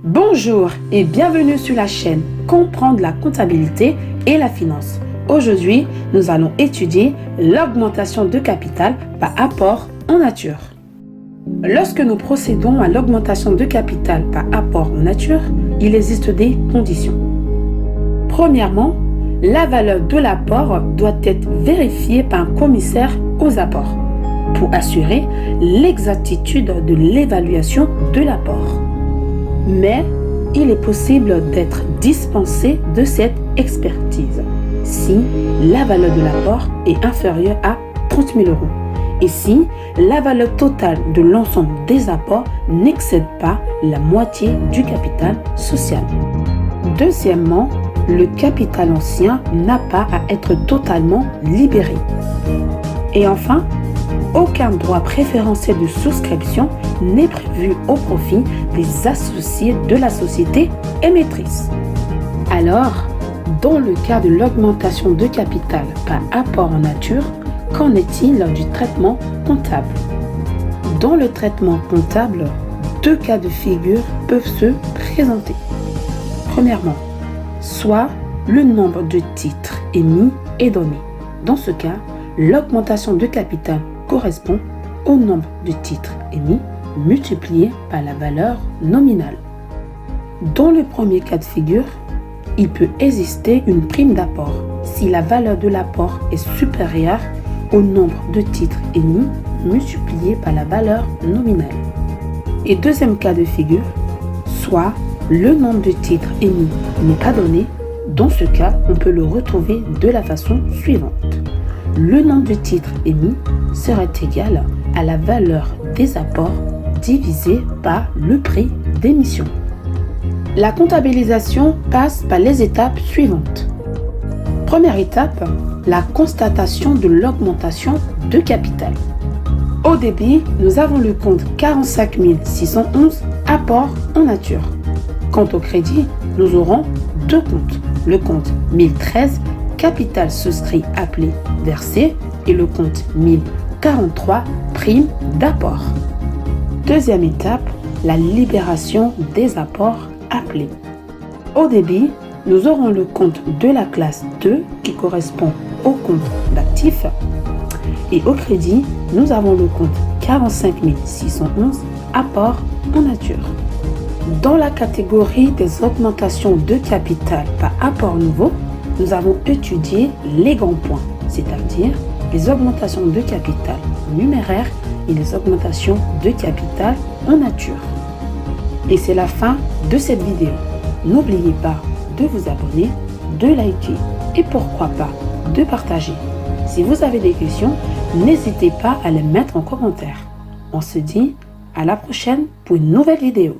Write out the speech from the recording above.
Bonjour et bienvenue sur la chaîne Comprendre la comptabilité et la finance. Aujourd'hui, nous allons étudier l'augmentation de capital par apport en nature. Lorsque nous procédons à l'augmentation de capital par apport en nature, il existe des conditions. Premièrement, la valeur de l'apport doit être vérifiée par un commissaire aux apports pour assurer l'exactitude de l'évaluation de l'apport. Mais il est possible d'être dispensé de cette expertise si la valeur de l'apport est inférieure à 30 000 € et si la valeur totale de l'ensemble des apports n'excède pas la moitié du capital social. Deuxièmement, le capital ancien n'a pas à être totalement libéré. Et enfin, aucun droit préférentiel de souscription n'est prévu au profit des associés de la société émettrice. Alors, dans le cas de l'augmentation de capital par apport en nature, qu'en est-il du traitement comptable? Dans le traitement comptable, deux cas de figure peuvent se présenter. Premièrement, soit le nombre de titres émis est donné. Dans ce cas, l'augmentation de capital correspond au nombre de titres émis multiplié par la valeur nominale. Dans le premier cas de figure, il peut exister une prime d'apport si la valeur de l'apport est supérieure au nombre de titres émis multiplié par la valeur nominale. Et deuxième cas de figure, soit le nombre de titres émis n'est pas donné. Dans ce cas, on peut le retrouver de la façon suivante. Le nombre de titres émis serait égal à la valeur des apports divisé par le prix d'émission. La comptabilisation passe par les étapes suivantes. Première étape, la constatation de l'augmentation de capital. Au débit, nous avons le compte 45 611 apport en nature. Quant au crédit, nous aurons deux comptes. Le compte 1013 capital souscrit appelé versé et le compte 1043 prime d'apport. Deuxième étape, la libération des apports appelés. Au débit, nous aurons le compte de la classe 2 qui correspond au compte d'actifs et au crédit, nous avons le compte 45 611 apport en nature. Dans la catégorie des augmentations de capital par apport nouveau, nous avons étudié les grands points, c'est-à-dire les augmentations de capital numéraires et les augmentations de capital en nature. Et c'est la fin de cette vidéo. N'oubliez pas de vous abonner, de liker et pourquoi pas de partager. Si vous avez des questions, n'hésitez pas à les mettre en commentaire. On se dit à la prochaine pour une nouvelle vidéo.